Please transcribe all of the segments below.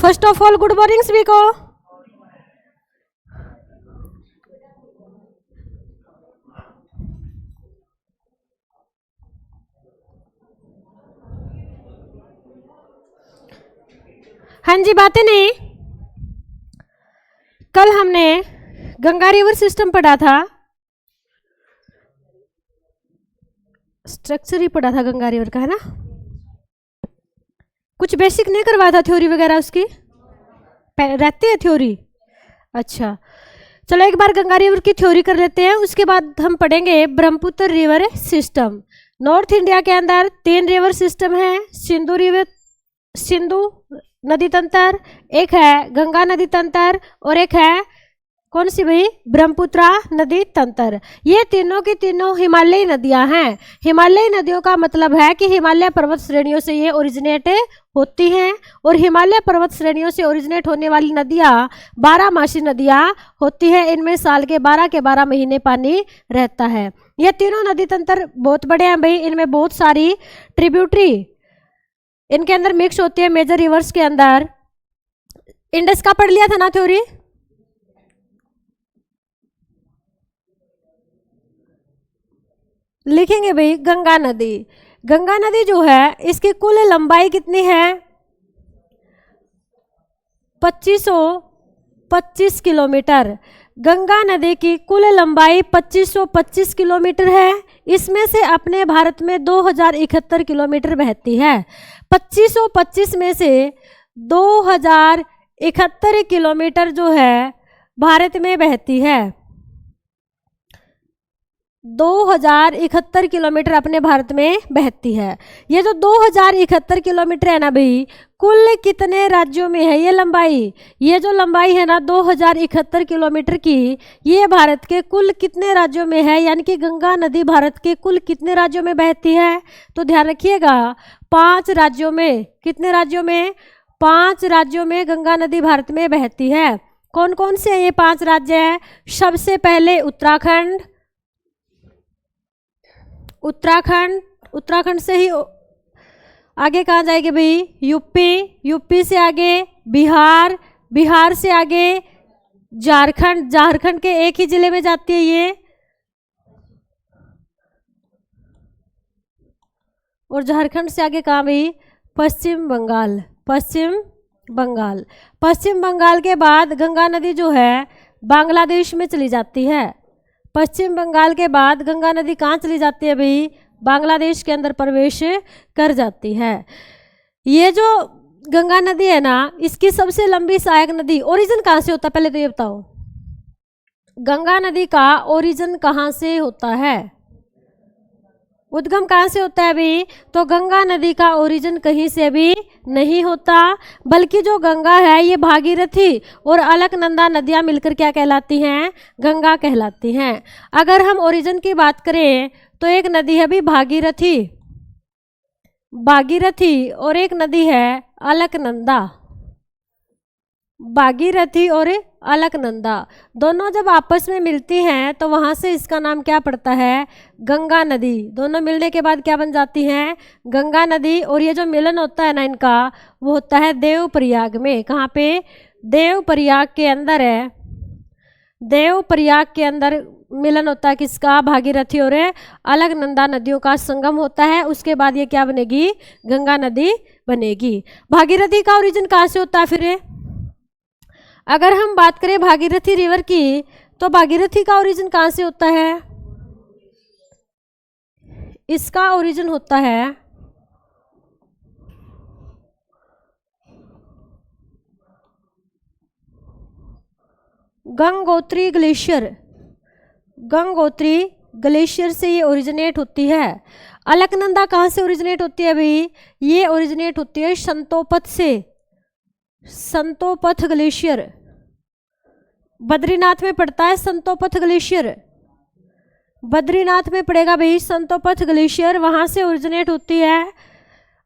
First of all good morning सभी को। हाँ जी, बातें नहीं, कल हमने गंगा रिवर सिस्टम पढ़ा था, स्ट्रक्चर ही पढ़ा था गंगा रिवर का, है ना। कुछ बेसिक नहीं करवाया था, थ्योरी वगैरह उसकी रहती है थ्योरी। अच्छा चलो एक बार गंगा रिवर की थ्योरी कर लेते हैं, उसके बाद हम पढ़ेंगे Brahmaputra river system. North India के अंदर 3 रिवर सिस्टम है, सिंधु नदी तंत्र, एक है गंगा नदी तंत्र और एक है कौन सी भाई, ब्रह्मपुत्र नदी तंत्र। ये तीनों की तीनों हिमालयी नदियां हैं। हिमालयी नदियों का मतलब है कि हिमालय पर्वत श्रेणियों से ये ओरिजिनेट होती हैं और हिमालय पर्वत श्रेणियों से ओरिजिनेट होने वाली नदियां 12 नदियां होती हैं। इनमें साल के 12 महीने पानी रहता है। ये तीनों नदी तंत्र बहुत बड़े हैं भाई, इनमें बहुत सारी ट्रिब्यूटरी इनके अंदर मिक्स होती है मेजर रिवर्स के अंदर। इंडस का पढ़ लिया था ना थ्योरी, लिखेंगे भाई गंगा नदी। गंगा नदी जो है इसकी कुल लंबाई कितनी है, 2525 किलोमीटर। गंगा नदी की कुल लंबाई 2525 किलोमीटर है। इसमें से अपने भारत में 2071 किलोमीटर बहती है। 2525 में से 2071 किलोमीटर जो है भारत में बहती है। 2071 किलोमीटर अपने भारत में बहती है। ये जो 2071 किलोमीटर है ना भाई, कुल कितने राज्यों में है ये लंबाई? ये जो लंबाई है ना 2071 किलोमीटर की, ये भारत के कुल कितने राज्यों में है, यानी कि गंगा नदी भारत के कुल कितने राज्यों में बहती है? तो ध्यान रखिएगा 5 राज्यों में। कितने राज्यों में? 5 राज्यों में गंगा नदी भारत में बहती है। कौन कौन से हैं ये 5 राज्य हैं? सबसे पहले उत्तराखंड, उत्तराखंड से ही आगे कहाँ जाएगी भाई? यूपी से आगे बिहार से आगे झारखंड के एक ही जिले में जाती है ये, और झारखंड से आगे कहाँ भाई? पश्चिम बंगाल के बाद गंगा नदी जो है बांग्लादेश में चली जाती है। पश्चिम बंगाल के बाद गंगा नदी कहाँ चली जाती है भाई? बांग्लादेश के अंदर प्रवेश कर जाती है। ये जो गंगा नदी है ना, इसकी सबसे लंबी सहायक नदी, ओरिजिन कहाँ से होता है पहले तो ये बताओ। गंगा नदी का ओरिजिन कहाँ से होता है? उद्गम कहाँ से होता है भाई? तो गंगा नदी का ओरिजिन कहीं से भी नहीं होता, बल्कि जो गंगा है ये भागीरथी और अलकनंदा नदियाँ मिलकर क्या कहलाती हैं? गंगा कहलाती हैं। अगर हम ओरिजिन की बात करें तो एक नदी है भी भागीरथी और एक नदी है अलकनंदा। भागीरथी और अलकनंदा दोनों जब आपस में मिलती हैं तो वहाँ से इसका नाम क्या पड़ता है? गंगा नदी। दोनों मिलने के बाद क्या बन जाती हैं? गंगा नदी। और ये जो मिलन होता है ना इनका, वो होता है देवप्रयाग में। कहाँ पे? देवप्रयाग के अंदर है। देवप्रयाग के अंदर मिलन होता है किसका? भागीरथी और अलकनंदा नदियों का संगम होता है। उसके बाद ये क्या बनेगी? गंगा नदी बनेगी। भागीरथी का ओरिजिन कहाँ से होता है फिर? अगर हम बात करें भागीरथी रिवर की, तो भागीरथी का ओरिजिन कहाँ से होता है? इसका ओरिजिन होता है गंगोत्री ग्लेशियर से ये ओरिजिनेट होती है। अलकनंदा कहाँ से ओरिजिनेट होती है भाई? ये ओरिजिनेट होती है संतोपथ ग्लेशियर। बद्रीनाथ में पड़ता है संतोपथ ग्लेशियर। बद्रीनाथ में पड़ेगा भाई संतोपथ ग्लेशियर, वहाँ से ओरिजिनेट होती है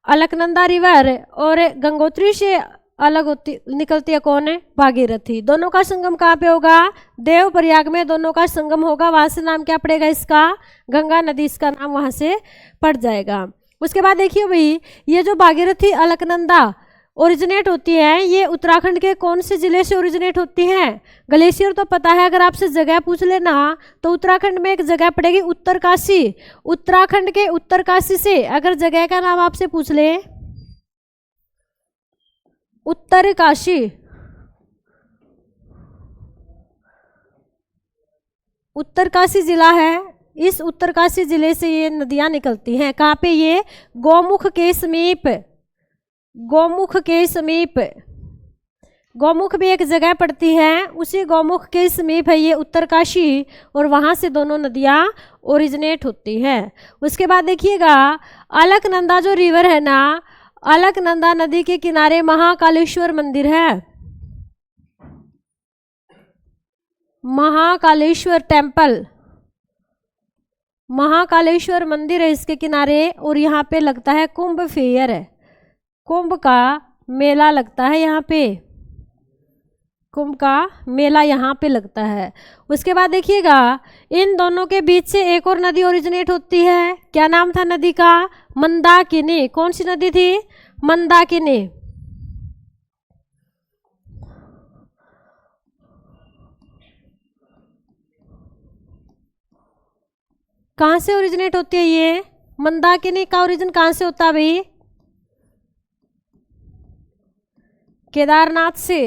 अलकनंदा रिवर। और गंगोत्री से अलग निकलती है कौन है? भागीरथी। दोनों का संगम कहाँ पे होगा? देवप्रयाग में दोनों का संगम होगा। वहाँ से नाम क्या पड़ेगा इसका? गंगा नदी, इसका नाम वहाँ से पड़ जाएगा। उसके बाद देखिए भाई, ये जो भागीरथी अलकनंदा ओरिजिनेट होती है, ये उत्तराखंड के कौन से जिले से ओरिजिनेट होती हैं? ग्लेशियर तो पता है, अगर आपसे जगह पूछ लेना तो उत्तराखंड में एक जगह पड़ेगी उत्तरकाशी। उत्तराखंड के उत्तरकाशी से अगर जगह का नाम आपसे पूछ ले, उत्तरकाशी, उत्तरकाशी जिला है, इस उत्तरकाशी जिले से ये नदियां निकलती हैं। कहाँ पे? ये गौमुख के समीप, गौमुख के समीप, गौमुख भी एक जगह पड़ती है, उसी गौमुख के समीप है ये उत्तरकाशी, और वहाँ से दोनों नदियाँ ओरिजिनेट होती हैं। उसके बाद देखिएगा, अलकनंदा जो रिवर है ना, अलकनंदा नदी के किनारे महाकालेश्वर मंदिर है, महाकालेश्वर टेम्पल, महाकालेश्वर मंदिर है इसके किनारे, और यहाँ पे लगता है कुंभ फेयर है, कुंभ का मेला लगता है यहाँ पे, कुंभ का मेला यहाँ पे लगता है। उसके बाद देखिएगा, इन दोनों के बीच से एक और नदी ओरिजिनेट होती है, क्या नाम था नदी का? मंदाकिनी। कौन सी नदी थी? मंदाकिनी। कहाँ से ओरिजिनेट होती है ये? मंदाकिनी का ओरिजिन कहाँ से होता है भाई? केदारनाथ से,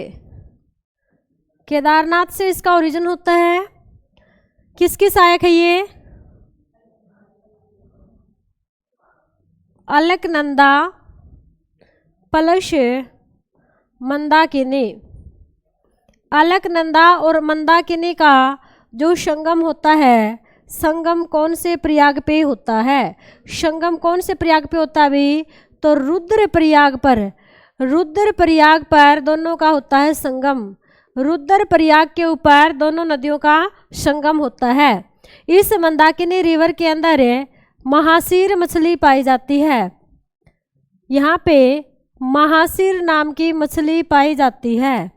केदारनाथ से इसका ओरिजिन होता है। किसकी सहायक है ये? अलकनंदा प्लस मंदाकिनी। अलकनंदा और मंदाकिनी का जो संगम होता है, संगम कौन से प्रयाग पे होता है? संगम कौन से प्रयाग पे होता है भाई? तो रुद्रप्रयाग पर, रुद्रप्रयाग पर दोनों का होता है संगम, रुद्रप्रयाग के ऊपर दोनों नदियों का संगम होता है। इस मंदाकिनी रिवर के अंदर महासीर मछली पाई जाती है, यहाँ पे महासीर नाम की मछली पाई जाती है।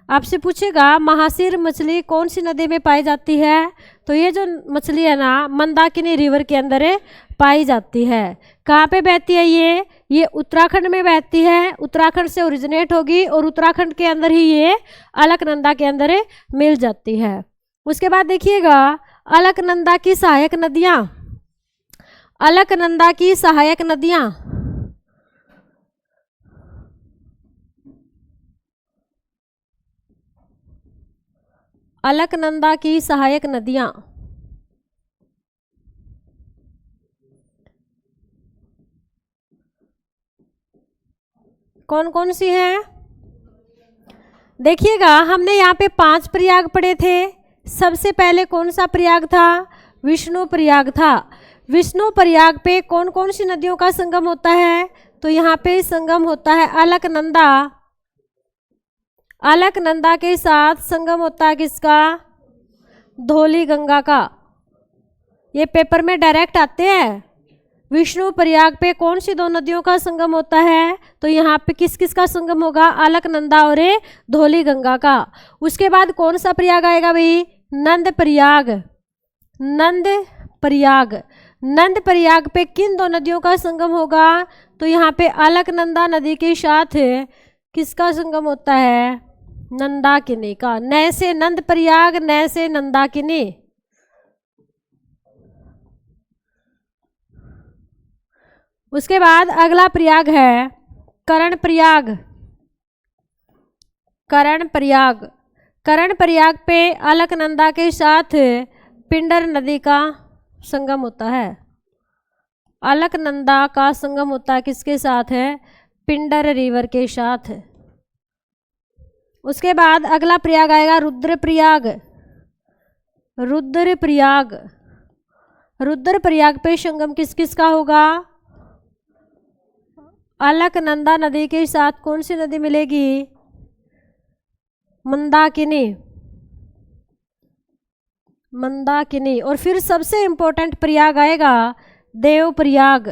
आपसे पूछेगा महासीर मछली कौन सी नदी में पाई जाती है, तो ये जो मछली है ना, मंदाकिनी रिवर के अंदर पाई जाती है। कहाँ पे बहती है ये उत्तराखंड में बहती है, उत्तराखंड से ओरिजिनेट होगी और उत्तराखंड के अंदर ही ये अलकनंदा के अंदर मिल जाती है। उसके बाद देखिएगा, अलकनंदा की सहायक नदियाँ, अलकनंदा की सहायक नदियाँ, अलकनंदा की सहायक नदियाँ कौन कौन सी हैं? देखिएगा, हमने यहाँ पे 5 प्रयाग पढ़े थे। सबसे पहले कौन सा प्रयाग था? विष्णु प्रयाग था। विष्णु प्रयाग पे कौन कौन सी नदियों का संगम होता है? तो यहाँ पे संगम होता है अलकनंदा, अलकनंदा के साथ संगम होता है किसका? धौली गंगा का। ये पेपर में डायरेक्ट आते हैं। विष्णु प्रयाग पे कौन सी 2 नदियों का संगम होता है? तो यहाँ पे किस किस का संगम होगा? अलकनंदा और धौली गंगा का। उसके बाद कौन सा प्रयाग आएगा भाई? नंद प्रयाग, नंद प्रयाग। नंद प्रयाग पे किन 2 नदियों का संगम होगा? तो यहाँ पे अलकनंदा नदी के साथ किसका संगम होता है? नंदाकिनी का। न से नंद प्रयाग, न से नंदाकिनी। उसके बाद अगला प्रयाग है कर्ण प्रयाग, कर्ण प्रयाग। कर्ण प्रयाग पे अलकनंदा के साथ पिंडर नदी का संगम होता है। अलकनंदा का संगम होता है किसके साथ है? पिंडर रिवर के साथ। उसके बाद अगला प्रयाग आएगा रुद्रप्रयाग, रुद्रप्रयाग। रुद्रप्रयाग पे संगम किस किस का होगा? अलकनंदा नदी के साथ कौन सी नदी मिलेगी? मंदाकिनी, मंदाकिनी। और फिर सबसे इंपॉर्टेंट प्रयाग आएगा देवप्रयाग,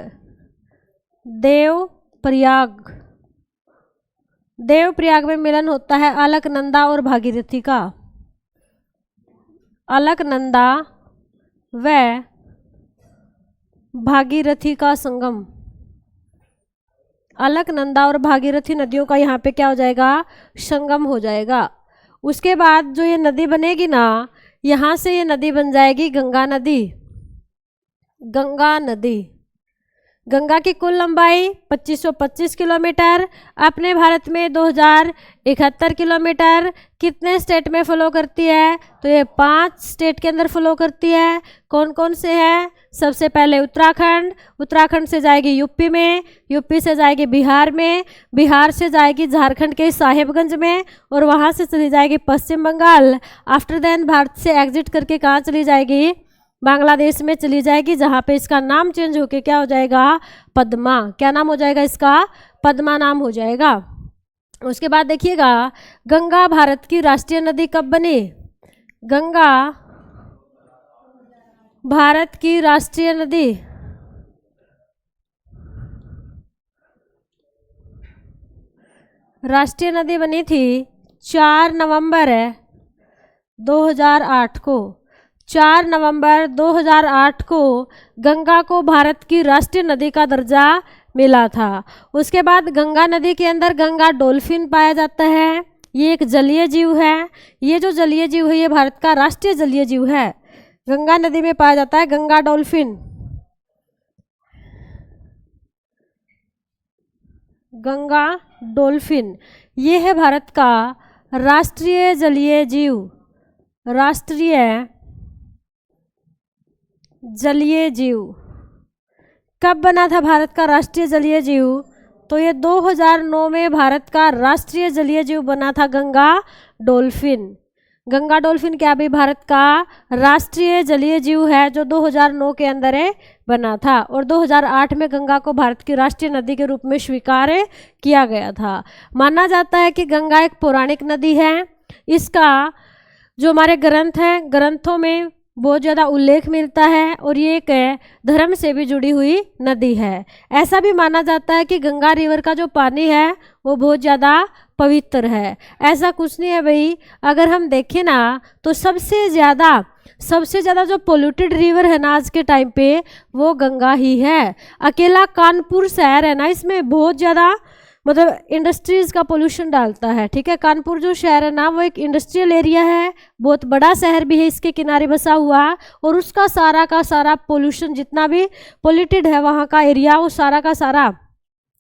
देवप्रयाग। देवप्रयाग में मिलन होता है अलकनंदा और भागीरथी का। अलकनंदा व भागीरथी का संगम, अलकनंदा और भागीरथी नदियों का यहाँ पे क्या हो जाएगा, संगम हो जाएगा। उसके बाद जो ये नदी बनेगी ना, यहाँ से ये नदी बन जाएगी गंगा नदी। गंगा नदी, गंगा की कुल लंबाई 2525 किलोमीटर, अपने भारत में 2071 किलोमीटर। कितने स्टेट में फ्लो करती है, तो ये 5 स्टेट के अंदर फ्लो करती है। कौन कौन से हैं, सबसे पहले उत्तराखंड, उत्तराखंड से जाएगी यूपी में, यूपी से जाएगी बिहार में, बिहार से जाएगी झारखंड के साहेबगंज में, और वहाँ से चली जाएगी पश्चिम बंगाल। आफ्टर देन भारत से एग्जिट करके कहाँ चली जाएगी, बांग्लादेश में चली जाएगी, जहाँ पे इसका नाम चेंज होके क्या हो जाएगा, पद्मा। क्या नाम हो जाएगा इसका, पद्मा नाम हो जाएगा। उसके बाद देखिएगा, गंगा भारत की राष्ट्रीय नदी कब बनी, गंगा भारत की राष्ट्रीय नदी बनी थी 4 नवंबर 2008 को। 4 नवंबर 2008 को गंगा को भारत की राष्ट्रीय नदी का दर्जा मिला था। उसके बाद गंगा नदी के अंदर गंगा डॉल्फिन पाया जाता है। ये एक जलीय जीव है। ये जो जलीय जीव है ये भारत का राष्ट्रीय जलीय जीव है। गंगा नदी में पाया जाता है गंगा डॉल्फिन। गंगा डॉल्फिन ये है भारत का राष्ट्रीय जलीय जीव। राष्ट्रीय जलीय जीव कब बना था भारत का राष्ट्रीय जलीय जीव, तो ये 2009 में भारत का राष्ट्रीय जलीय जीव बना था गंगा डॉल्फिन। गंगा डॉल्फिन क्या भी भारत का राष्ट्रीय जलीय जीव है, जो 2009 के अंदर बना था। और 2008 में गंगा को भारत की राष्ट्रीय नदी के रूप में स्वीकार किया गया था। माना जाता है कि गंगा एक पौराणिक नदी है। इसका जो हमारे ग्रंथ हैं, ग्रंथों में बहुत ज़्यादा उल्लेख मिलता है, और ये एक धर्म से भी जुड़ी हुई नदी है। ऐसा भी माना जाता है कि गंगा रिवर का जो पानी है वो बहुत ज़्यादा पवित्र है। ऐसा कुछ नहीं है भाई। अगर हम देखें ना तो सबसे ज़्यादा जो पोल्यूटेड रिवर है ना आज के टाइम पे, वो गंगा ही है। अकेला कानपुर शहर है ना, इसमें बहुत ज़्यादा मतलब इंडस्ट्रीज़ का पोल्यूशन डालता है। ठीक है, कानपुर जो शहर है ना वो एक इंडस्ट्रियल एरिया है, बहुत बड़ा शहर भी है, इसके किनारे बसा हुआ, और उसका सारा का सारा पोल्यूशन जितना भी पोल्यूटेड है वहाँ का एरिया, वो सारा का सारा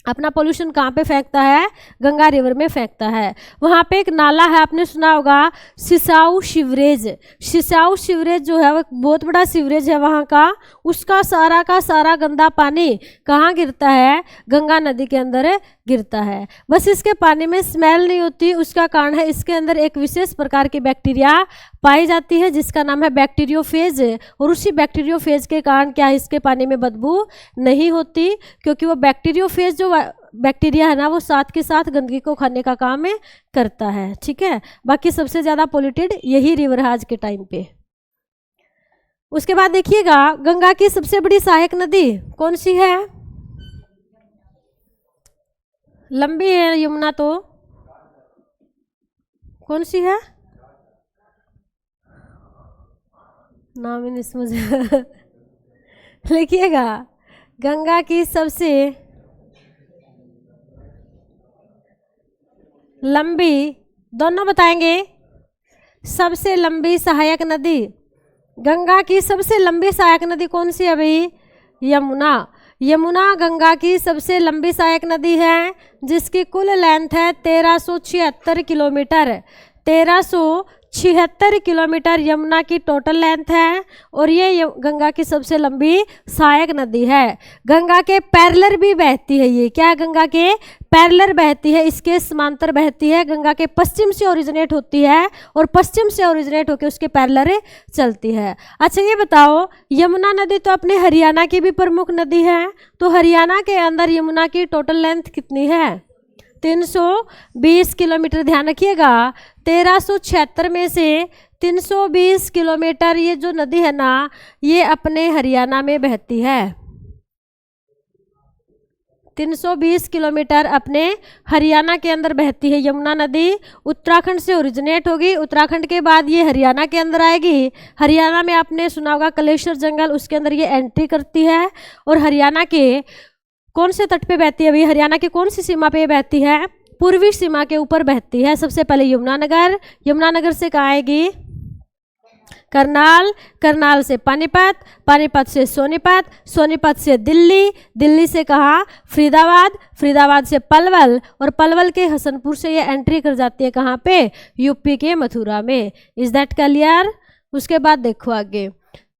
अपना पोल्यूशन कहाँ पे फेंकता है, गंगा रिवर में फेंकता है। वहाँ पे एक नाला है, आपने सुना होगा सिसाऊ सीवरेज। सिसाऊ सीवरेज जो है वो बहुत बड़ा सीवरेज है वहाँ का। उसका सारा गंदा पानी कहाँ गिरता है, गंगा नदी के अंदर गिरता है। बस इसके पानी में स्मेल नहीं होती, उसका कारण है इसके अंदर एक विशेष प्रकार की बैक्टीरिया पाई जाती है जिसका नाम है बैक्टीरियोफेज। और उसी बैक्टीरियोफेज के कारण क्या है, इसके पानी में बदबू नहीं होती, क्योंकि वो बैक्टीरियोफेज जो बैक्टीरिया है ना वो साथ के साथ गंदगी को खाने का काम करता है। ठीक है, बाकी सबसे ज़्यादा पोल्यूटेड यही रिवर है आज के टाइम पे। उसके बाद देखिएगा, गंगा की सबसे बड़ी सहायक नदी कौन सी है, लंबी है यमुना, तो कौन सी है, नाम ही नहीं समझ लिखिएगा। गंगा की सबसे लंबी, दोनों बताएंगे, सबसे लंबी सहायक नदी, गंगा की सबसे लंबी सहायक नदी कौन सी है भाई, यमुना। यमुना गंगा की सबसे लंबी सहायक नदी है, जिसकी कुल लेंथ है 1376 किलोमीटर। 1376 किलोमीटर यमुना की टोटल लेंथ है, और ये गंगा की सबसे लंबी सहायक नदी है। गंगा के पैरेलल भी बहती है ये, क्या गंगा के पैरेलल बहती है, इसके समांतर बहती है। गंगा के पश्चिम से ओरिजिनेट होती है और पश्चिम से ओरिजिनेट होकर उसके पैरेलल चलती है। अच्छा ये बताओ, यमुना नदी तो अपने हरियाणा की भी प्रमुख नदी है, तो हरियाणा के अंदर यमुना की टोटल लेंथ कितनी है, 320 किलोमीटर। ध्यान रखिएगा, 1376 में से 320 किलोमीटर ये जो नदी है ना ये अपने हरियाणा में बहती है। 320 किलोमीटर अपने हरियाणा के अंदर बहती है यमुना नदी। उत्तराखंड से ओरिजिनेट होगी, उत्तराखंड के बाद ये हरियाणा के अंदर आएगी। हरियाणा में आपने सुना होगा कलेश्वर जंगल, उसके अंदर ये एंट्री करती है, और हरियाणा के कौन से तट पे बहती है अभी? हरियाणा की कौन सी सीमा पे बहती है? पूर्वी सीमा के ऊपर बहती है। सबसे पहले यमुनानगर, यमुनानगर से कहाँ आएगी? करनाल, करनाल से पानीपत, पानीपत से सोनीपत, सोनीपत से दिल्ली, दिल्ली से कहाँ? फरीदाबाद, फरीदाबाद से पलवल, और पलवल के हसनपुर से ये एंट्री कर जाती है कहाँ पे? यूपी के मथुरा में। Is that clear? उसके बाद देखो आगे।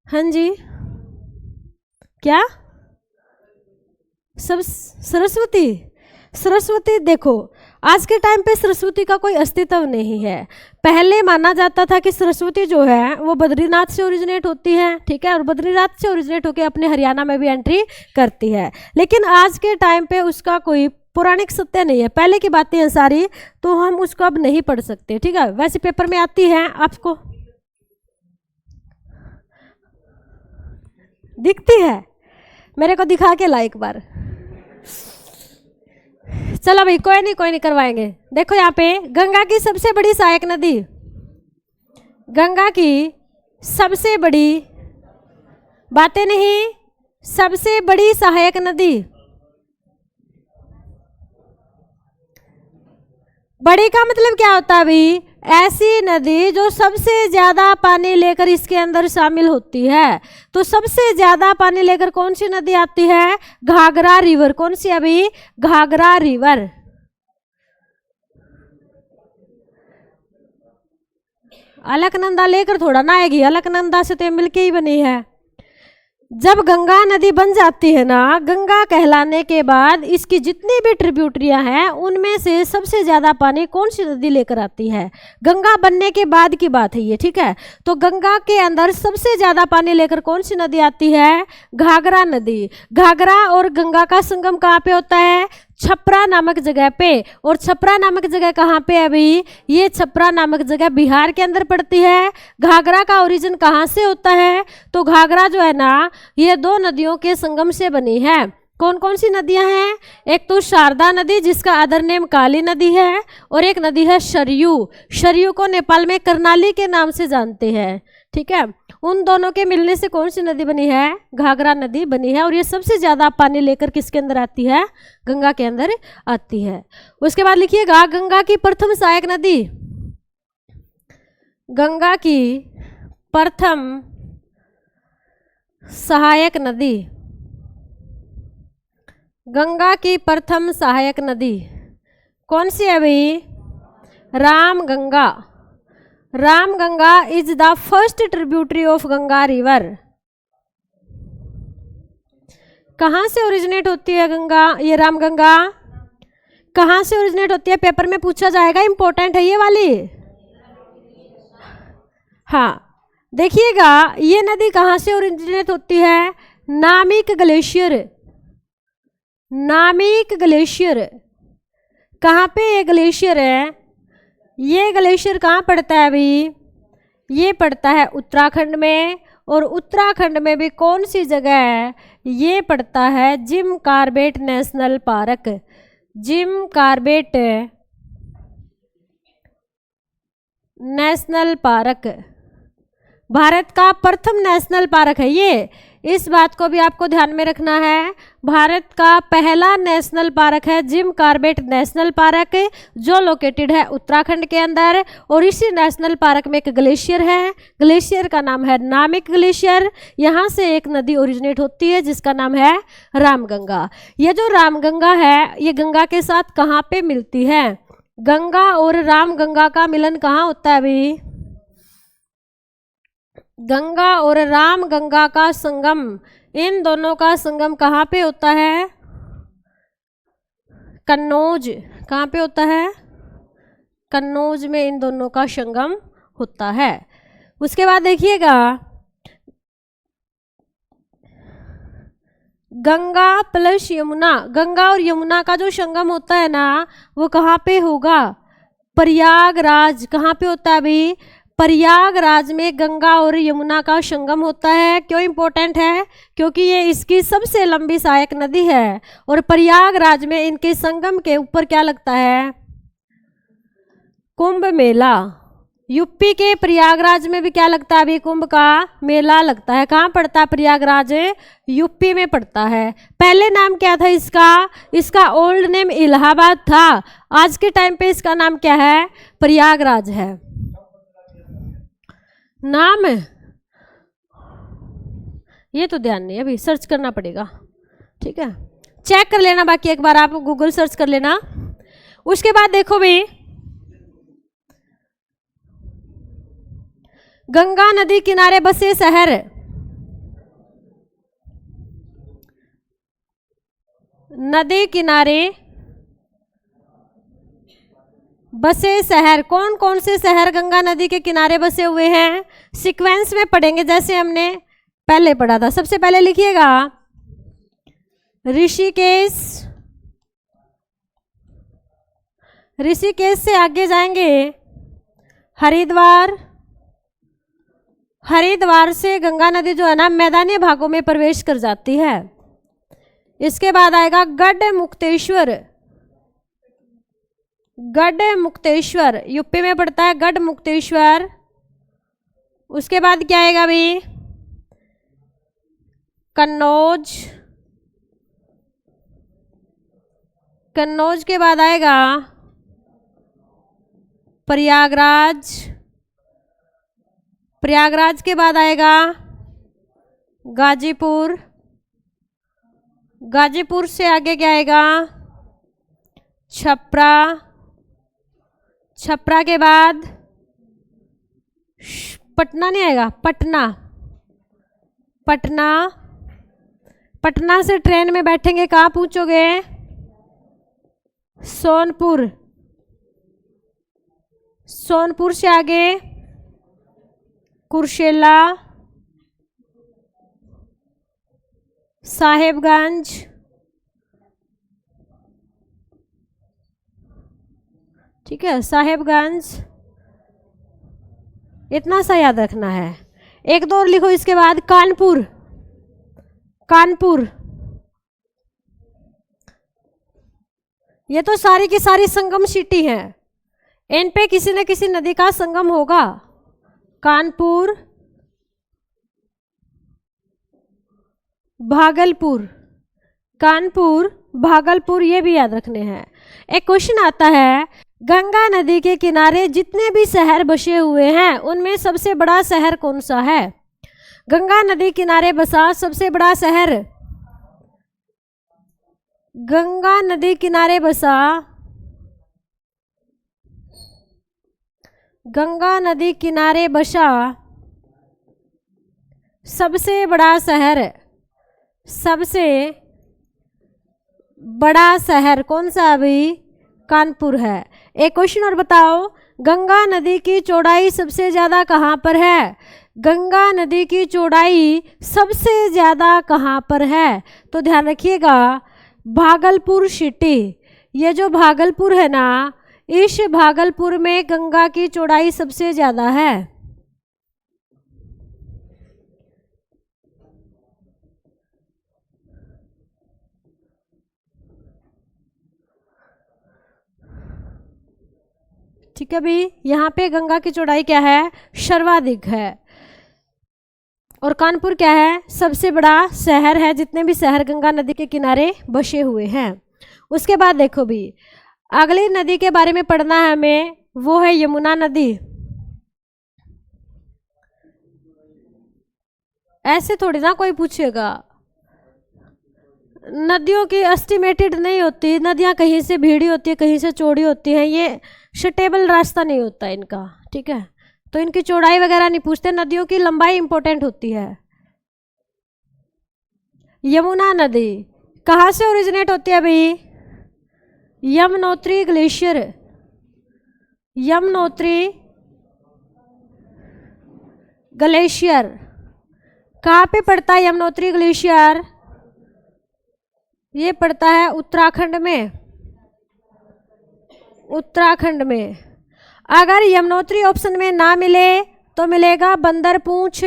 हाँ जी, क्या? सब सरस्वती, सरस्वती देखो आज के टाइम पे सरस्वती का कोई अस्तित्व नहीं है। पहले माना जाता था कि सरस्वती जो है वो बद्रीनाथ से ओरिजिनेट होती है, ठीक है, और बद्रीनाथ से ओरिजिनेट होकर अपने हरियाणा में भी एंट्री करती है, लेकिन आज के टाइम पे उसका कोई पौराणिक सत्य नहीं है। पहले की बातें हैं सारी, तो हम उसको अब नहीं पढ़ सकते, ठीक है। वैसे पेपर में आती है, आपको दिखती है, मेरे को दिखा के ला एक बार। चलो भाई, कोई नहीं करवाएंगे। देखो यहाँ पे गंगा की सबसे बड़ी सहायक नदी, गंगा की सबसे बड़ी, बातें नहीं, सबसे बड़ी सहायक नदी। बड़ी का मतलब क्या होता है भाई? ऐसी नदी जो सबसे ज्यादा पानी लेकर इसके अंदर शामिल होती है। तो सबसे ज्यादा पानी लेकर कौन सी नदी आती है? घाघरा रिवर। कौन सी अभी? घाघरा रिवर। अलकनंदा लेकर थोड़ा ना आएगी, अलकनंदा से तो मिलके ही बनी है। जब गंगा नदी बन जाती है ना, गंगा कहलाने के बाद इसकी जितनी भी ट्रिब्यूटरियां हैं उनमें से सबसे ज्यादा पानी कौन सी नदी लेकर आती है? गंगा बनने के बाद की बात है ये, ठीक है। तो गंगा के अंदर सबसे ज्यादा पानी लेकर कौन सी नदी आती है? घाघरा नदी। घाघरा और गंगा का संगम कहाँ पे होता है? छपरा नामक जगह पे। और छपरा नामक जगह कहाँ पे है अभी? ये छपरा नामक जगह बिहार के अंदर पड़ती है। घाघरा का ओरिजिन कहाँ से होता है? तो घाघरा जो है ना, ये दो नदियों के संगम से बनी है। कौन कौन सी नदियां हैं? एक तो शारदा नदी जिसका अदर नेम काली नदी है, और एक नदी है सरयू। सरयू को नेपाल में करनाली के नाम से जानते हैं, ठीक है। उन दोनों के मिलने से कौन सी नदी बनी है? घाघरा नदी बनी है। और ये सबसे ज्यादा पानी लेकर किसके अंदर आती है? गंगा के अंदर आती है। उसके बाद लिखिएगा गंगा की प्रथम सहायक नदी। गंगा की प्रथम सहायक नदी, गंगा की प्रथम सहायक नदी कौन सी है भाई? Ramganga. Ramganga is the first tributary of Ganga river. कहाँ से ओरिजिनेट होती है गंगा? ये रामगंगा कहाँ से ओरिजिनेट होती है? पेपर में पूछा जाएगा, इंपॉर्टेंट है ये वाली। हाँ देखिएगा, ये नदी कहाँ से ओरिजिनेट होती है? नामिक ग्लेशियर। नामिक ग्लेशियर कहाँ पे ये ग्लेशियर है? ये ग्लेशियर कहाँ पड़ता है अभी? ये पड़ता है उत्तराखंड में। और उत्तराखंड में भी कौन सी जगह है? ये पड़ता है Jim Corbett national park. Jim Corbett national park Bharat का प्रथम नेशनल पार्क है ये। इस बात को भी आपको ध्यान में रखना है। भारत का पहला नेशनल पार्क है जिम कॉर्बेट नेशनल पार्क, जो लोकेटेड है उत्तराखंड के अंदर। और इसी नेशनल पार्क में एक ग्लेशियर है, ग्लेशियर का नाम है नामिक ग्लेशियर। यहाँ से एक नदी ओरिजिनेट होती है जिसका नाम है रामगंगा। ये जो रामगंगा है, ये गंगा के साथ कहाँ पे मिलती है? गंगा और रामगंगा का मिलन कहाँ होता है अभी? गंगा और रामगंगा का संगम, इन दोनों का संगम कहाँ पे होता है? कन्नौज। कहाँ पे होता है? कन्नौज में इन दोनों का संगम होता है। उसके बाद देखिएगा, गंगा प्लस यमुना, गंगा और यमुना का जो संगम होता है ना, वो कहाँ पे होगा? प्रयागराज। कहाँ पे होता है अभी? प्रयागराज में गंगा और यमुना का संगम होता है। क्यों इंपॉर्टेंट है? क्योंकि ये इसकी सबसे लंबी सहायक नदी है। और प्रयागराज में इनके संगम के ऊपर क्या लगता है? कुंभ मेला। यूपी के प्रयागराज में भी क्या लगता है अभी? कुंभ का मेला लगता है। कहाँ पड़ता है प्रयागराज? यूपी में पड़ता है। पहले नाम क्या था इसका? इसका ओल्ड नेम इलाहाबाद था। आज के टाइम पे इसका नाम क्या है? प्रयागराज है। नाम ये तो ध्यान नहीं, अभी सर्च करना पड़ेगा, ठीक है, चेक कर लेना, बाकी एक बार आप गूगल सर्च कर लेना। उसके बाद देखो भाई, गंगा नदी किनारे बसे शहर। नदी किनारे बसे शहर, कौन कौन से शहर गंगा नदी के किनारे बसे हुए हैं? सीक्वेंस में पढ़ेंगे जैसे हमने पहले पढ़ा था। सबसे पहले लिखिएगा ऋषिकेश, ऋषिकेश से आगे जाएंगे हरिद्वार, हरिद्वार से गंगा नदी जो है ना मैदानी भागों में प्रवेश कर जाती है। इसके बाद आएगा गढ़मुक्तेश्वर, गढ़मुक्तेश्वर यूपी में पड़ता है गढ़मुक्तेश्वर। उसके बाद क्या आएगा भाई? कन्नौज, कन्नौज के बाद आएगा प्रयागराज, प्रयागराज के बाद आएगा गाजीपुर, गाजीपुर से आगे क्या आएगा? छपरा, छपरा के बाद पटना नहीं आएगा, पटना, पटना, पटना से ट्रेन में बैठेंगे कहाँ पहुंचोगे? सोनपुर, सोनपुर से आगे कुर्सेला, साहेबगंज, ठीक है, साहेबगंज, इतना सा याद रखना है। एक दो और लिखो इसके बाद, कानपुर, कानपुर, ये तो सारी की सारी संगम सिटी हैं, इन पे किसी न किसी नदी का संगम होगा। कानपुर, भागलपुर, कानपुर, भागलपुर, ये भी याद रखने हैं। एक क्वेश्चन आता है, गंगा नदी के किनारे जितने भी शहर बसे हुए हैं उनमें सबसे बड़ा शहर कौन सा है? गंगा नदी किनारे बसा सबसे बड़ा शहर, गंगा नदी किनारे बसा, गंगा नदी किनारे बसा सबसे बड़ा शहर, सबसे बड़ा शहर कौन सा अभी? कानपुर है। एक क्वेश्चन और बताओ, गंगा नदी की चौड़ाई सबसे ज्यादा कहाँ पर है? गंगा नदी की चौड़ाई सबसे ज्यादा कहाँ पर है? तो ध्यान रखिएगा, भागलपुर सिटी। ये जो भागलपुर है ना, इस भागलपुर में गंगा की चौड़ाई सबसे ज्यादा है। ठीक है भाई, यहाँ पे गंगा की चौड़ाई क्या है? सर्वाधिक है। और कानपुर क्या है? सबसे बड़ा शहर है, जितने भी शहर गंगा नदी के किनारे बसे हुए हैं। उसके बाद देखो भी, अगली नदी के बारे में पढ़ना है हमें, वो है यमुना नदी। ऐसे थोड़ी ना कोई पूछेगा, नदियों की एस्टिमेटेड नहीं होती, नदियाँ कहीं से भीड़ी होती है, कहीं से चौड़ी होती हैं, ये स्टेबल रास्ता नहीं होता इनका, ठीक है, तो इनकी चौड़ाई वगैरह नहीं पूछते, नदियों की लंबाई इंपॉर्टेंट होती है। यमुना नदी कहाँ से ओरिजिनेट होती है भाई? यमुनोत्री ग्लेशियर, यमुनोत्री ग्लेशियर कहाँ पे पड़ता है? यमुनोत्री ग्लेशियर ये पड़ता है उत्तराखंड में, उत्तराखंड में। अगर यमुनोत्री ऑप्शन में ना मिले तो मिलेगा बंदरपूंछ,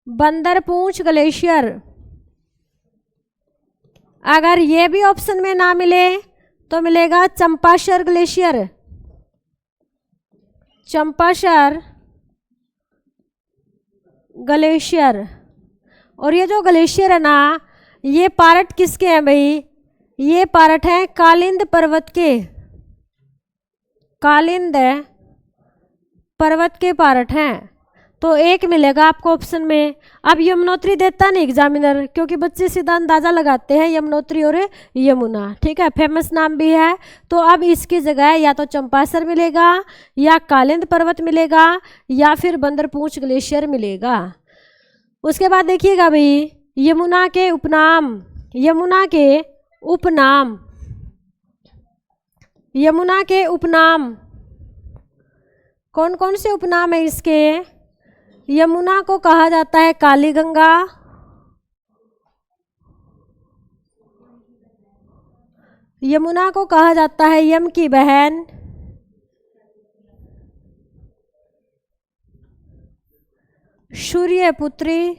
बंदरपूंछ ग्लेशियर। अगर ये भी ऑप्शन में ना मिले तो मिलेगा चंपासर ग्लेशियर, चंपासर ग्लेशियर। और ये जो ग्लेशियर है ना, ये पार्ट किसके हैं भाई? ये पार्ट है कालिंद पर्वत के, कालिंद पर्वत के पार्ट हैं। तो एक मिलेगा आपको ऑप्शन में। अब यमुनोत्री देता नहीं एग्जामिनर, क्योंकि बच्चे सीधा अंदाजा लगाते हैं यमुनोत्री और यमुना, ठीक है, फेमस नाम भी है। तो अब इसकी जगह या तो चंपासर मिलेगा, या कालिंद पर्वत मिलेगा, या फिर बंदरपूंछ ग्लेशियर मिलेगा। उसके बाद देखिएगा भाई, यमुना के उपनाम, यमुना के उपनाम, यमुना के उपनाम कौन कौन से उपनाम है इसके? यमुना को कहा जाता है काली गंगा, यमुना को कहा जाता है यम की बहन, सूर्यपुत्री,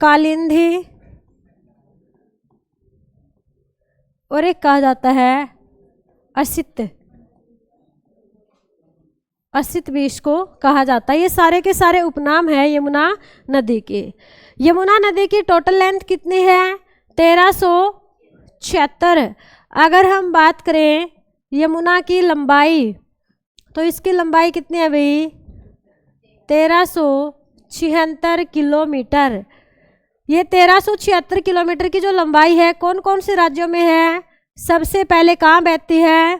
कालिंदी, और एक कहा जाता है असित, असित भी इसको कहा जाता है। ये सारे के सारे उपनाम है यमुना नदी के। यमुना नदी की टोटल लेंथ कितनी है? 1376। अगर हम बात करें यमुना की लंबाई, तो इसकी लंबाई कितनी है भाई? 1376 किलोमीटर। ये 1376 किलोमीटर की जो लंबाई है, कौन कौन से राज्यों में है? सबसे पहले कहाँ बहती है?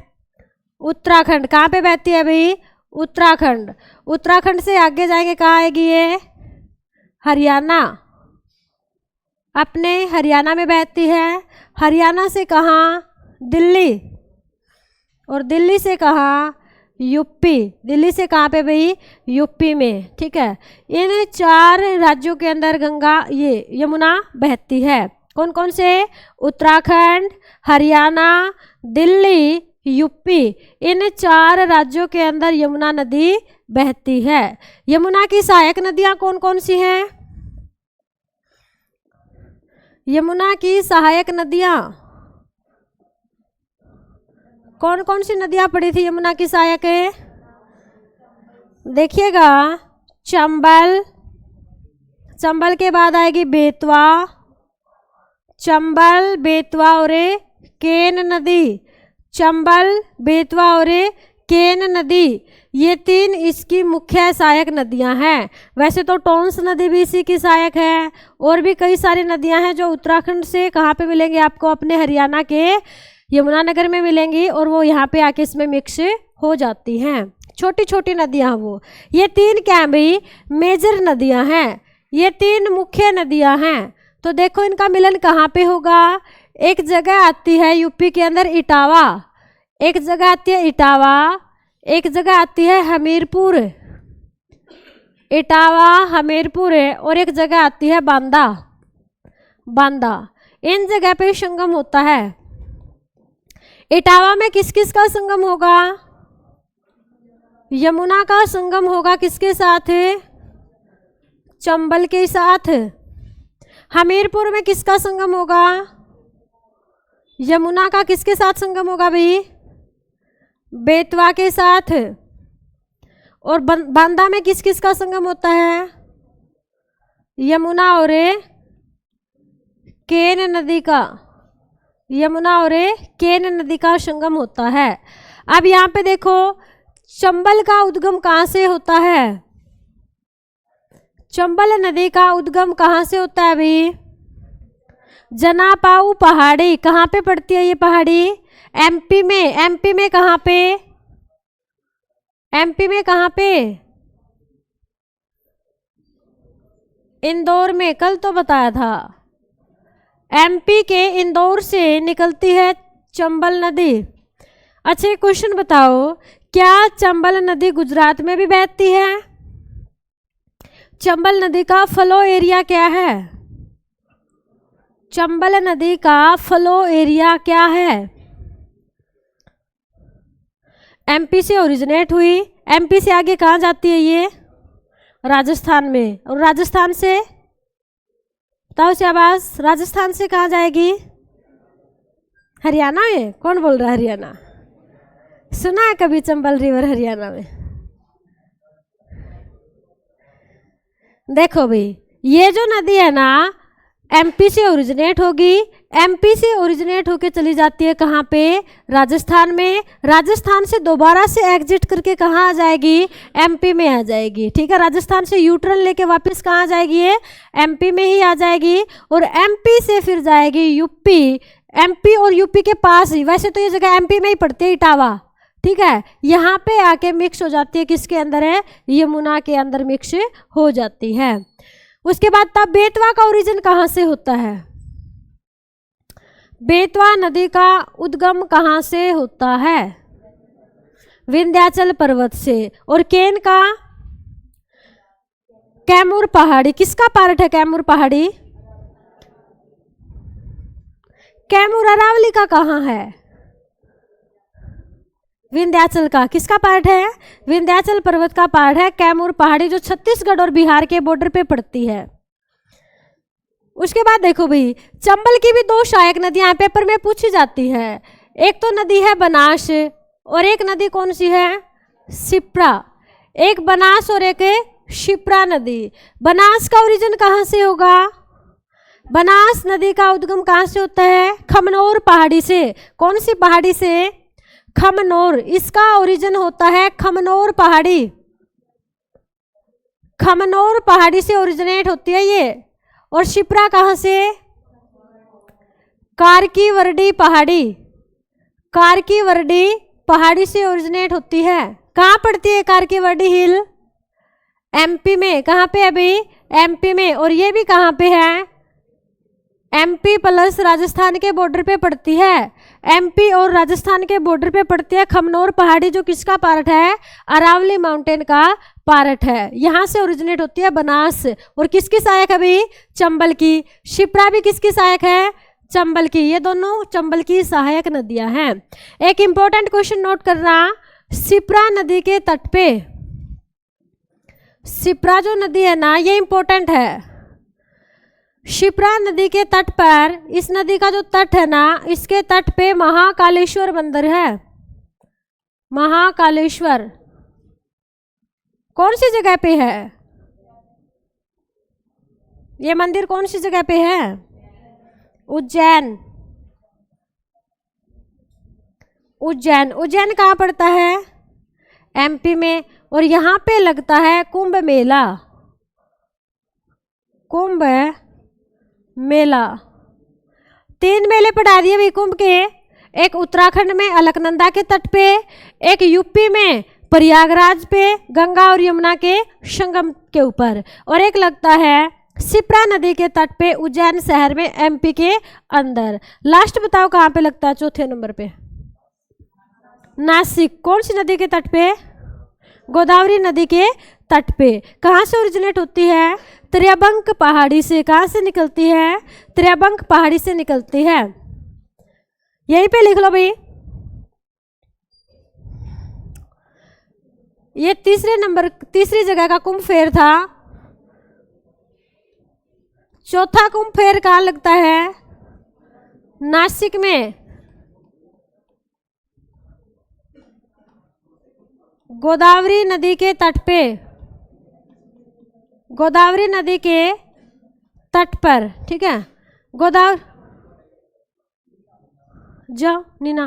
उत्तराखंड। कहाँ पे बहती है भाई? उत्तराखंड। उत्तराखंड से आगे जाएंगे कहाँ आएगी ये? हरियाणा। अपने हरियाणा में बहती है। हरियाणा से कहाँ? दिल्ली। और दिल्ली से कहाँ? यूपी। दिल्ली से कहाँ पे भाई? यूपी में, ठीक है। इन 4 राज्यों के अंदर गंगा, ये यमुना बहती है। कौन कौन से? उत्तराखंड, हरियाणा, दिल्ली, यूपी। इन 4 राज्यों के अंदर यमुना नदी बहती है। यमुना की सहायक नदियां कौन कौन सी हैं? यमुना की सहायक नदियां कौन कौन सी नदियां पड़ी थी यमुना की सहायक है? देखिएगा, चंबल, चंबल के बाद आएगी बेतवा, चंबल, बेतवा और केन नदी। चंबल, बेतवा और केन नदी, ये 3 इसकी मुख्य सहायक नदियां हैं। वैसे तो टोंस नदी भी इसी की सहायक है, और भी कई सारी नदियां हैं जो उत्तराखंड से कहाँ पे मिलेंगी आपको? अपने हरियाणा के यमुनानगर में मिलेंगी, और वो यहाँ पे आके इसमें मिक्स हो जाती हैं। छोटी छोटी नदियाँ वो। ये 3 क्या हैं भाई? मेजर नदियाँ हैं। ये 3 मुख्य नदियाँ हैं। तो देखो इनका मिलन कहाँ पे होगा? एक जगह आती है यूपी के अंदर इटावा, एक जगह आती है इटावा, एक जगह आती है हमीरपुर, इटावा, हमीरपुर, और एक जगह आती है बांदा, बांदा। इन जगह पे संगम होता है। इटावा में किस किस का संगम होगा? यमुना का संगम होगा किसके साथ? चंबल के साथ। हमीरपुर में किसका संगम होगा? यमुना का किसके साथ संगम होगा भाई? बेतवा के साथ। और बांदा में किस किस का संगम होता है? यमुना और केन नदी का, यमुना और केन नदी का संगम होता है। अब यहाँ पे देखो, चंबल का उद्गम कहाँ से होता है? चंबल नदी का उद्गम कहाँ से होता है भाई? जनापाऊ पहाड़ी। कहाँ पे पड़ती है ये पहाड़ी? एमपी में। एमपी में कहाँ पे? एमपी में कहाँ पे? इंदौर में। कल तो बताया था। एमपी के इंदौर से निकलती है चंबल नदी। अच्छा, क्वेश्चन बताओ, क्या चंबल नदी गुजरात में भी बहती है? चंबल नदी का फ्लो एरिया क्या है? चंबल नदी का फ्लो एरिया क्या है? एमपी से ओरिजिनेट हुई, एमपी से आगे कहाँ जाती है ये? राजस्थान में। और राजस्थान से बताओ शाबाश, राजस्थान से कहाँ जाएगी? हरियाणा में? कौन बोल रहा है हरियाणा? सुना है कभी चंबल रिवर हरियाणा में? देखो भाई, ये जो नदी है ना एमपी से ओरिजिनेट होगी, एमपी से ओरिजिनेट होके चली जाती है कहाँ पे? राजस्थान में। राजस्थान से दोबारा से एग्जिट करके कहाँ आ जाएगी? एमपी में आ जाएगी। ठीक है, राजस्थान से यू टर्न लेके वापस कहाँ आ जाएगी? ये एमपी में ही आ जाएगी। और एमपी से फिर जाएगी यूपी। एमपी और यूपी के पास ही, वैसे तो ये जगह एमपी में ही पड़ती है, इटावा। ठीक है, यहाँ पे आके मिक्स हो जाती है, किसके अंदर है? यमुना के अंदर मिक्स हो जाती है। उसके बाद तब बेतवा का ओरिजिन कहाँ से होता है? बेतवा नदी का उद्गम कहाँ से होता है? विंध्याचल पर्वत से। और केन का? कैमूर पहाड़ी। किसका पार्ट है कैमूर पहाड़ी? कैमूर अरावली का कहाँ है? विंध्याचल का। किसका पार्ट है? विंध्याचल पर्वत का पार्ट है कैमूर पहाड़ी, जो छत्तीसगढ़ और बिहार के बॉर्डर पे पड़ती है। उसके बाद देखो भाई, चंबल की भी दो सहायक नदियां पेपर में पूछी जाती है। एक तो नदी है बनास और एक नदी कौन सी है? शिप्रा। एक बनास और एक शिप्रा नदी। बनास का ओरिजिन कहाँ से होगा? बनास नदी का उद्गम कहाँ से होता है? खमनोर पहाड़ी से। कौन सी पहाड़ी से? खमनोर। इसका ओरिजिन होता है खमनोर पहाड़ी। खमनोर पहाड़ी से ओरिजिनेट होती है ये। और शिप्रा कहाँ से? कारकीवरडी पहाड़ी। कारकीवरडी पहाड़ी से ओरिजिनेट होती है। कहाँ पड़ती है कारकीवरडी हिल? एमपी में। कहाँ पे अभी? एमपी में। और ये भी कहाँ पे है? एमपी प्लस राजस्थान के बॉर्डर पे पड़ती है। एमपी और राजस्थान के बॉर्डर पे पड़ती है खमनोर पहाड़ी, जो किसका पार्ट है? अरावली माउंटेन का पार्ट है। यहाँ से ओरिजिनेट होती है बनास। और किसकी सहायक है अभी? चंबल की। शिप्रा भी किसकी सहायक है? चंबल की। ये दोनों चंबल की सहायक नदियां हैं। एक इंपॉर्टेंट क्वेश्चन नोट करना, शिप्रा नदी के तट पे, शिप्रा जो नदी है ना ये इंपॉर्टेंट है। शिप्रा नदी के तट पर, इस नदी का जो तट है ना, इसके तट पे महाकालेश्वर मंदिर है। महाकालेश्वर कौन सी जगह पे है? ये मंदिर कौन सी जगह पे है? उज्जैन। उज्जैन। उज्जैन कहाँ पड़ता है? एमपी में। और यहाँ पे लगता है कुंभ मेला। कुंभ मेला। 3 मेले पढ़ा दिए भाई कुंभ के। एक उत्तराखंड में अलकनंदा के तट पे, एक यूपी में प्रयागराज पे गंगा और यमुना के संगम के ऊपर, और एक लगता है शिप्रा नदी के तट पे उज्जैन शहर में एमपी के अंदर। लास्ट बताओ कहाँ पे लगता है? चौथे नंबर पे नासिक। कौन सी नदी के तट पे? गोदावरी नदी के तट पे। कहाँ से ओरिजिनेट होती है? त्र्यंबक पहाड़ी से। कहाँ से निकलती है? त्र्यंबक पहाड़ी से निकलती है। यहीं पे लिख लो भाई। ये तीसरी जगह का कुंभ फेयर था। चौथा कुंभ फेयर कहाँ लगता है? नासिक में। गोदावरी नदी के तट पे। गोदावरी नदी के तट पर। ठीक है, गोदावरी। जाओ नीना।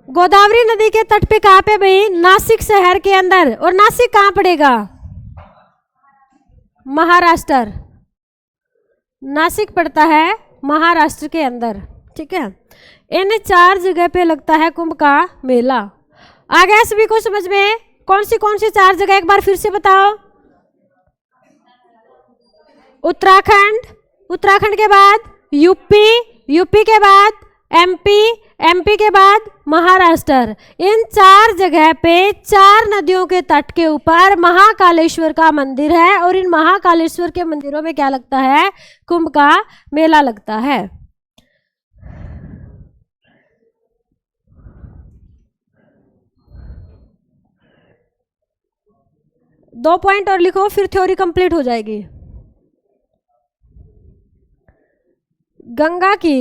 गोदावरी नदी के तट पे कहाँ पे भाई? नासिक शहर के अंदर। और नासिक कहाँ पड़ेगा? महाराष्ट्र। नासिक पड़ता है महाराष्ट्र के अंदर। ठीक है, इन 4 जगह पे लगता है कुंभ का मेला। आ गया सभी को समझ में? कौन सी 4 जगह एक बार फिर से बताओ। उत्तराखंड, उत्तराखंड के बाद यूपी, यूपी के बाद एमपी, एमपी के बाद महाराष्ट्र। इन 4 जगह पे 4 नदियों के तट के ऊपर महाकालेश्वर का मंदिर है। और इन महाकालेश्वर के मंदिरों में क्या लगता है? कुंभ का मेला लगता है। दो पॉइंट और लिखो, फिर थ्योरी कंप्लीट हो जाएगी। गंगा की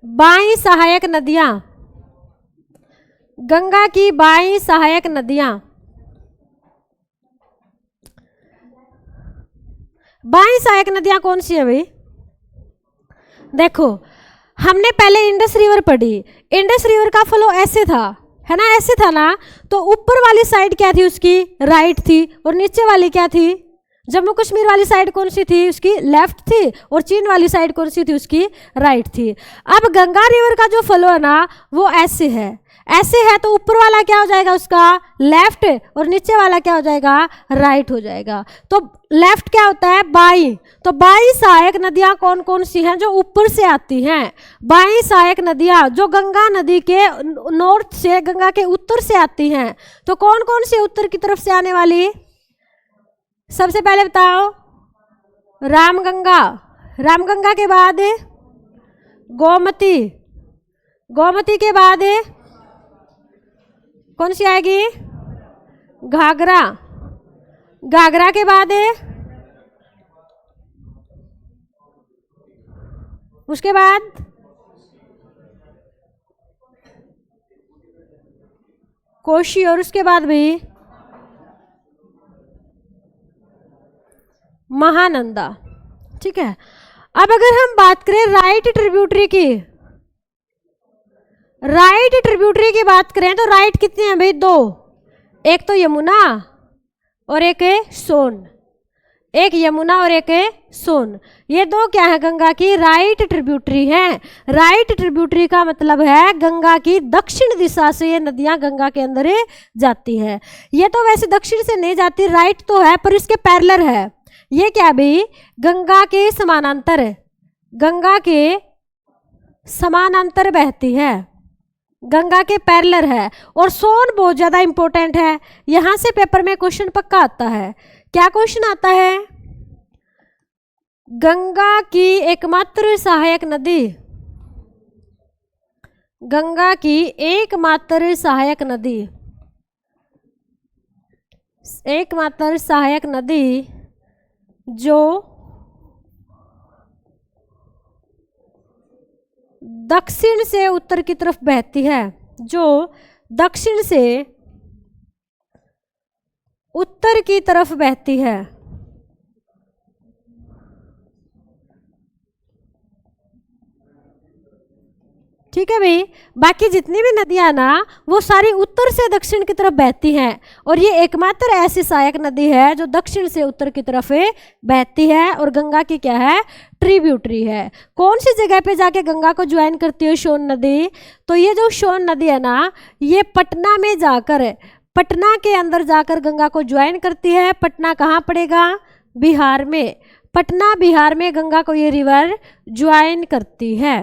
बाईं सहायक नदियां, गंगा की बाईं सहायक नदियां, बाईं सहायक नदियां कौन सी है भाई? देखो हमने पहले इंडस रिवर पढ़ी, इंडस रिवर का फ्लो ऐसे था, है ना, ऐसे था ना, तो ऊपर वाली साइड क्या थी उसकी? राइट थी, और नीचे वाली क्या थी? जम्मू कश्मीर वाली साइड कौन सी थी? उसकी लेफ्ट थी, और चीन वाली साइड कौन सी थी? उसकी राइट थी। अब गंगा रिवर का जो फ्लो है ना वो ऐसे है, ऐसे है, तो ऊपर वाला क्या हो जाएगा? उसका लेफ्ट, और नीचे वाला क्या हो जाएगा? राइट हो जाएगा। तो लेफ्ट क्या होता है? बाई। तो बाई सहायक नदियां कौन कौन सी हैं? जो ऊपर से आती हैं। बाई सहायक नदियां जो गंगा नदी के नॉर्थ से, गंगा के उत्तर से आती हैं। तो कौन कौन सी उत्तर की तरफ से आने वाली? सबसे पहले बताओ, रामगंगा, रामगंगा के बाद गोमती, गोमती के बाद कौन सी आएगी? घाघरा, घाघरा के बाद उसके बाद कोशी, और उसके बाद भी महानंदा। ठीक है, अब अगर हम बात करें राइट ट्रिब्यूटरी की, राइट ट्रिब्यूटरी की बात करें तो राइट कितने हैं भाई? दो, एक तो यमुना और एक है सोन, एक यमुना और एक है सोन। ये दो क्या है? गंगा की राइट ट्रिब्यूटरी हैं। राइट ट्रिब्यूटरी का मतलब है गंगा की दक्षिण दिशा से ये नदियां गंगा के अंदर जाती है। ये तो वैसे दक्षिण से नहीं जाती, राइट तो है पर इसके पैरेलल है। ये क्या भाई? गंगा के समानांतर, गंगा के समानांतर बहती है, गंगा के पैरेलल है। और सोन बहुत ज्यादा इंपॉर्टेंट है, यहां से पेपर में क्वेश्चन पक्का आता है। क्या क्वेश्चन आता है? गंगा की एकमात्र सहायक नदी, गंगा की एकमात्र सहायक नदी, एकमात्र सहायक नदी जो दक्षिण से उत्तर की तरफ बहती है, जो दक्षिण से उत्तर की तरफ बहती है। ठीक है भाई, बाकी जितनी भी नदियां ना वो सारी उत्तर से दक्षिण की तरफ बहती हैं, और ये एकमात्र ऐसी सहायक नदी है जो दक्षिण से उत्तर की तरफ बहती है, और गंगा की क्या है? ट्रिब्यूटरी है। कौन सी जगह पे जाके गंगा को ज्वाइन करती है सोन नदी? तो ये जो सोन नदी है ना, ये पटना में जाकर, पटना के अंदर जाकर गंगा को ज्वाइन करती है। पटना कहाँ पड़ेगा? बिहार में। पटना बिहार में गंगा को ये रिवर ज्वाइन करती है।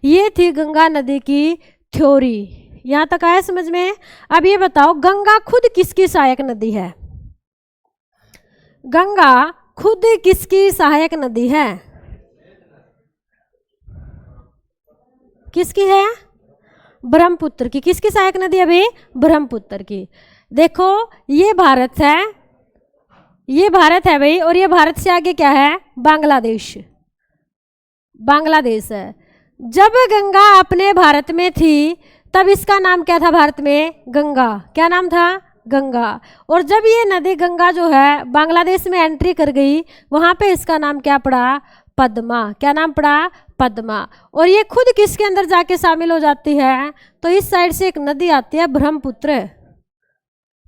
ये थी गंगा नदी की थ्योरी। यहाँ तक आया समझ में? अब ये बताओ, गंगा खुद किसकी सहायक नदी है? गंगा खुद किसकी सहायक नदी है? किसकी है? ब्रह्मपुत्र की। किसकी सहायक नदी है भाई? ब्रह्मपुत्र की। देखो ये भारत है, ये भारत है भाई, और ये भारत से आगे क्या है? बांग्लादेश, बांग्लादेश है। जब गंगा अपने भारत में थी तब इसका नाम क्या था? भारत में गंगा। क्या नाम था? गंगा। और जब ये नदी गंगा जो है बांग्लादेश में एंट्री कर गई, वहां पे इसका नाम क्या पड़ा? पद्मा। क्या नाम पड़ा? पद्मा। और ये खुद किसके अंदर जाके शामिल हो जाती है? तो इस साइड से एक नदी आती है ब्रह्मपुत्र,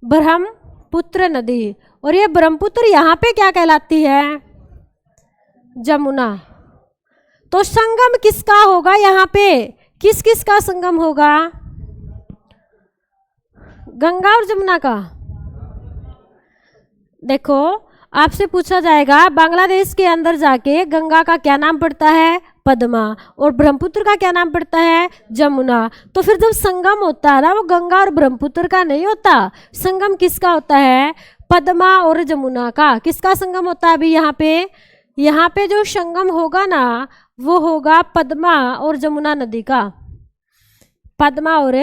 ब्रह्मपुत्र नदी। और ये ब्रह्मपुत्र यहाँ पे क्या कहलाती है? जमुना। तो संगम किसका होगा यहाँ पे? किस किस का संगम होगा? गंगा और जमुना का। देखो आपसे पूछा जाएगा बांग्लादेश के अंदर जाके गंगा का क्या नाम पड़ता है? पद्मा। और ब्रह्मपुत्र का क्या नाम पड़ता है? जमुना। तो फिर जब संगम होता है ना, वो गंगा और ब्रह्मपुत्र का नहीं होता, संगम किसका होता है? पद्मा और जमुना का। किसका संगम होता है अभी यहाँ पे? यहाँ पे जो संगम होगा ना वो होगा पद्मा और जमुना नदी का, पद्मा और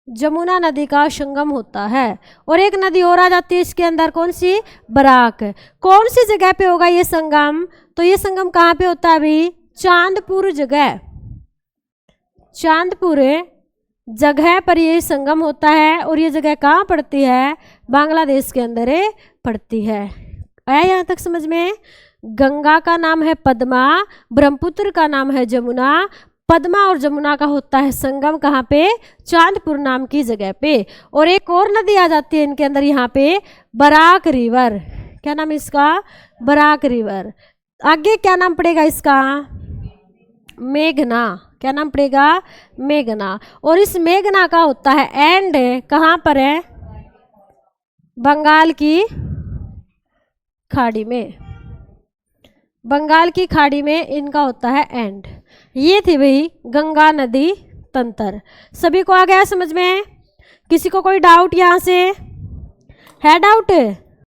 जमुना नदी का संगम होता है। और एक नदी और आ जाती है इसके अंदर, कौन सी? बराक। कौन सी जगह पे होगा ये संगम? तो ये संगम कहाँ पे होता है अभी? चांदपुर जगह, चांदपुर जगह पर ये संगम होता है। और ये जगह कहाँ पड़ती है? बांग्लादेश के अंदर पड़ती है। आया यहाँ तक समझ में? गंगा का नाम है पद्मा, ब्रह्मपुत्र का नाम है जमुना। पद्मा और जमुना का होता है संगम कहाँ पे? चांदपुर नाम की जगह पे। और एक और नदी आ जाती है इनके अंदर यहाँ पे, बराक रिवर। क्या नाम है इसका? बराक रिवर। आगे क्या नाम पड़ेगा इसका? मेघना। क्या नाम पड़ेगा? मेघना। और इस मेघना का होता है एंड कहाँ पर है? बंगाल की खाड़ी में। बंगाल की खाड़ी में इनका होता है एंड। ये थी भाई गंगा नदी तंत्र। सभी को आ गया समझ में? किसी को कोई डाउट यहाँ से है? डाउट